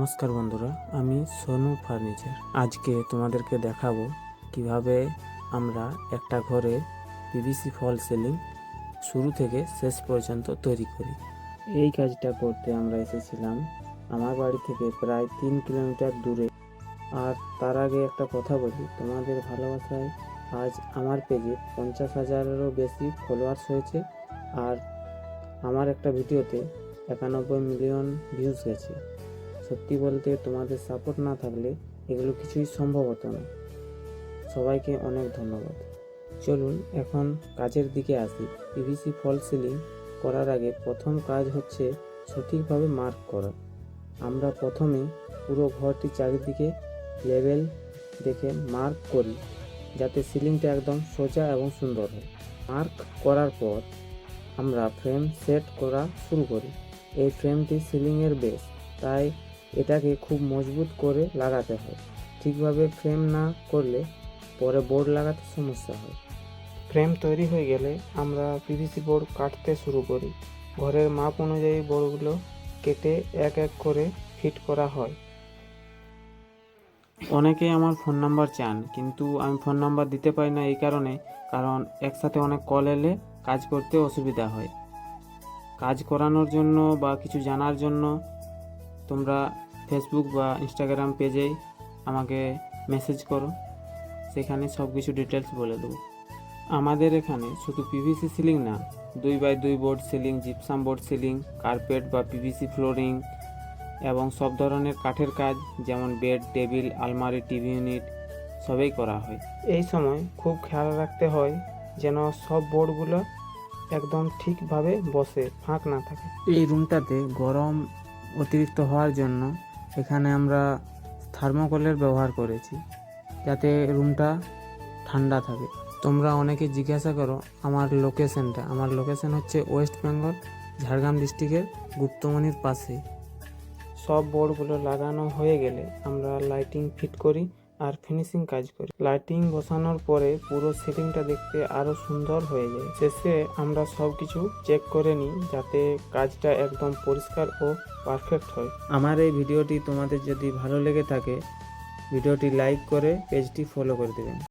নমস্কার বন্ধুরা, আমি সোনু ফার্নিচার। আজকে তোমাদেরকে দেখাবো কিভাবে আমরা একটা ঘরে পিভিসি ফল সিলিং শুরু থেকে শেষ পর্যন্ত তৈরি করি। এই কাজটা করতে আমরা এসেছিলাম আমার বাড়ি থেকে প্রায় 3 কিলোমিটার দূরে। আর তার আগে একটা কথা বলি, তোমাদের ভালোবাসায় আজ আমার পেজে 50,000-এরও বেশি ফলোয়ার্স হয়েছে। আর আমার একটা ভিডিওতে 91 মিলিয়ন ভিউজ গেছে। সত্যি বলতে তোমাদের সাপোর্ট না থাকলে এগুলো কিছুই সম্ভব হতো না। সবাইকে অনেক ধন্যবাদ। চলুন এখন কাজের দিকে আসি। পিভিসি ফল সিলিং করার আগে প্রথম কাজ হচ্ছে সঠিকভাবে মার্ক করা। আমরা প্রথমে পুরো ঘরটি চারিদিকে লেভেল দেখে মার্ক করি, যাতে সিলিংটা একদম সোজা এবং সুন্দর হয়। মার্ক করার পর আমরা ফ্রেম সেট করা শুরু করি। এই ফ্রেমটি সিলিংয়ের বেস, তাই এটাকে খুব মজবুত করে লাগাতে হয়। ঠিকভাবে ফ্রেম না করলে পরে বোর্ড লাগাতে সমস্যা হয়। ফ্রেম তৈরি হয়ে গেলে আমরা পিভিসি বোর্ড কাটতে শুরু করি। ঘরের মাপ অনুযায়ী বোর্ডগুলো কেটে এক এক করে ফিট করা হয়। অনেকেই আমার ফোন নাম্বার চান, কিন্তু আমি ফোন নাম্বার দিতে পারি না এই কারণ একসাথে অনেক কল এলে কাজ করতে অসুবিধা হয়। কাজ করানোর জন্য বা কিছু জানার জন্য তোমরা ফেসবুক বা ইনস্টাগ্রাম পেজেই আমাকে মেসেজ করো, সেখানে সব কিছু ডিটেলস বলে দেবো। আমাদের এখানে শুধু পিভিসি সিলিং না, 2x2 board ceiling, gypsum board ceiling, carpet বা পিভিসি ফ্লোরিং এবং সব ধরনের কাঠের কাজ, যেমন বেড, টেবিল, আলমারি, টিভি ইউনিট সবই করা হয়। এই সময় খুব খেয়াল রাখতে হয় যেন সব বোর্ডগুলো একদম ঠিকভাবে বসে, ফাঁক না থাকে। এই রুমটাতে গরম অতিরিক্ত হওয়ার জন্য এখানে আমরা থার্মোকলের ব্যবহার করেছি, যাতে রুমটা ঠান্ডা থাকে। তোমরা অনেকে জিজ্ঞাসা করো আমার লোকেশন হচ্ছে ওয়েস্ট বেঙ্গল, ঝাড়গ্রাম ডিস্ট্রিক্টের গুপ্তমনির পাশে। সব বোর্ডগুলো লাগানো হয়ে গেলে আমরা লাইটিং ফিট করি আর ফিনিশিং কাজ করি। লাইটিং বসানোর পরে পুরো সিলিংটা দেখতে আরো সুন্দর হয়ে যায়। শেষে আমরা সব কিছু চেক করে নিই, যাতে কাজটা একদম পরিষ্কার ও পারফেক্ট হয়। আমার এই ভিডিওটি তোমাদের যদি ভালো লেগে থাকে, ভিডিওটি লাইক করে পেজটি ফলো করে দেবেন।